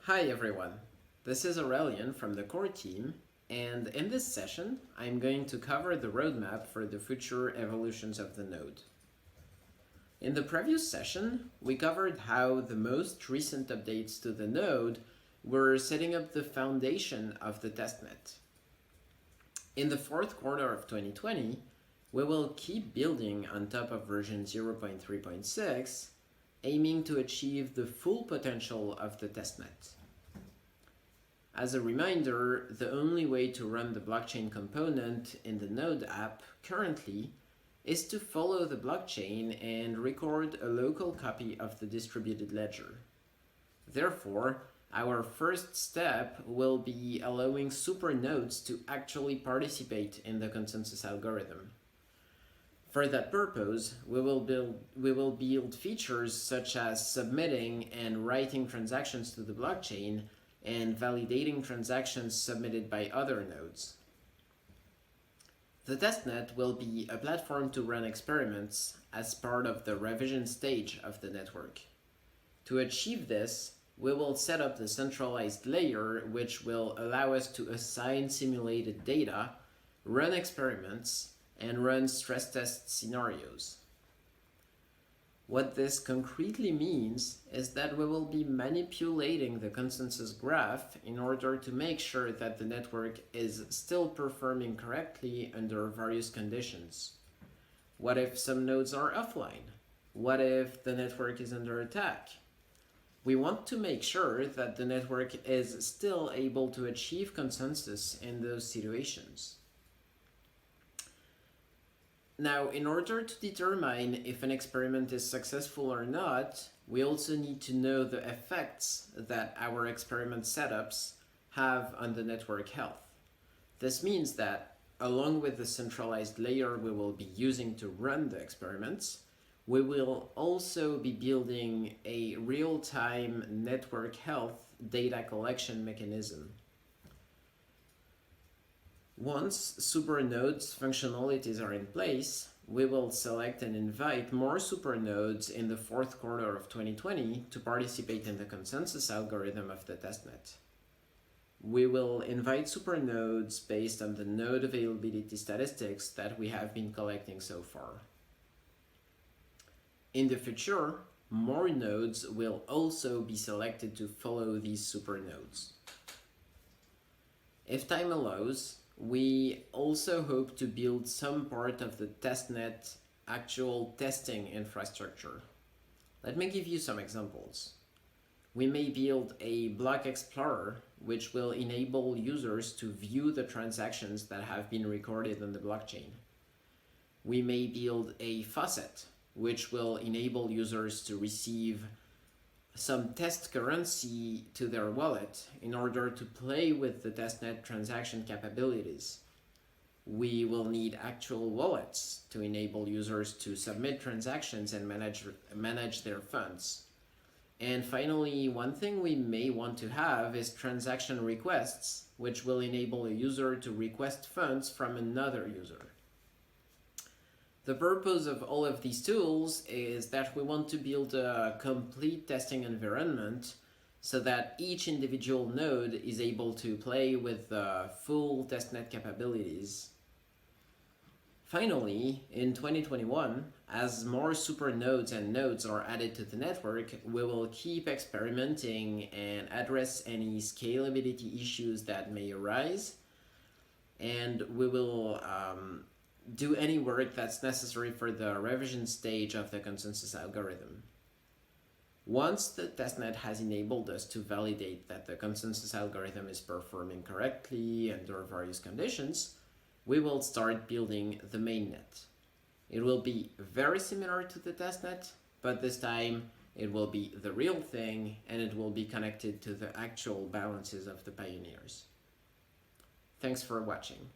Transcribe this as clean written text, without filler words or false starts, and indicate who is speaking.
Speaker 1: Hi everyone, this is Aurelian from the core team, and in this session I'm going to cover the roadmap for the future evolutions of the node. In the previous session, we covered how the most recent updates to the node were setting up the foundation of the testnet. In the fourth quarter of 2020, we will keep building on top of version 0.3.6, aiming to achieve the full potential of the testnet. As a reminder, the only way to run the blockchain component in the Node app currently is to follow the blockchain and record a local copy of the distributed ledger. Therefore, our first step will be allowing supernodes to actually participate in the consensus algorithm. For that purpose, we will build features such as submitting and writing transactions to the blockchain and validating transactions submitted by other nodes. The testnet will be a platform to run experiments as part of the revision stage of the network. To achieve this, we will set up the centralized layer, which will allow us to assign simulated data, run experiments, and run stress test scenarios. What this concretely means is that we will be manipulating the consensus graph in order to make sure that the network is still performing correctly under various conditions. What if some nodes are offline? What if the network is under attack? We want to make sure that the network is still able to achieve consensus in those situations. Now, in order to determine if an experiment is successful or not, we also need to know the effects that our experiment setups have on the network health. This means that, along with the centralized layer we will be using to run the experiments, we will also be building a real-time network health data collection mechanism. Once supernodes functionalities are in place, we will select and invite more supernodes in the fourth quarter of 2020 to participate in the consensus algorithm of the testnet. We will invite supernodes based on the node availability statistics that we have been collecting so far. In the future, more nodes will also be selected to follow these supernodes. If time allows, we also hope to build some part of the testnet actual testing infrastructure. Let me give you some examples. We may build a block explorer, which will enable users to view the transactions that have been recorded on the blockchain. We may build a faucet, which will enable users to receive some test currency to their wallet in order to play with the testnet transaction capabilities. We will need actual wallets to enable users to submit transactions and manage their funds. And finally, one thing we may want to have is transaction requests, which will enable a user to request funds from another user. The purpose of all of these tools is that we want to build a complete testing environment so that each individual node is able to play with the full testnet capabilities. Finally, in 2021, as more supernodes and nodes are added to the network, we will keep experimenting and address any scalability issues that may arise, and we will do any work that's necessary for the revision stage of the consensus algorithm. Once the testnet has enabled us to validate that the consensus algorithm is performing correctly under various conditions, we will start building the mainnet. It will be very similar to the testnet, but this time it will be the real thing and it will be connected to the actual balances of the pioneers. Thanks for watching.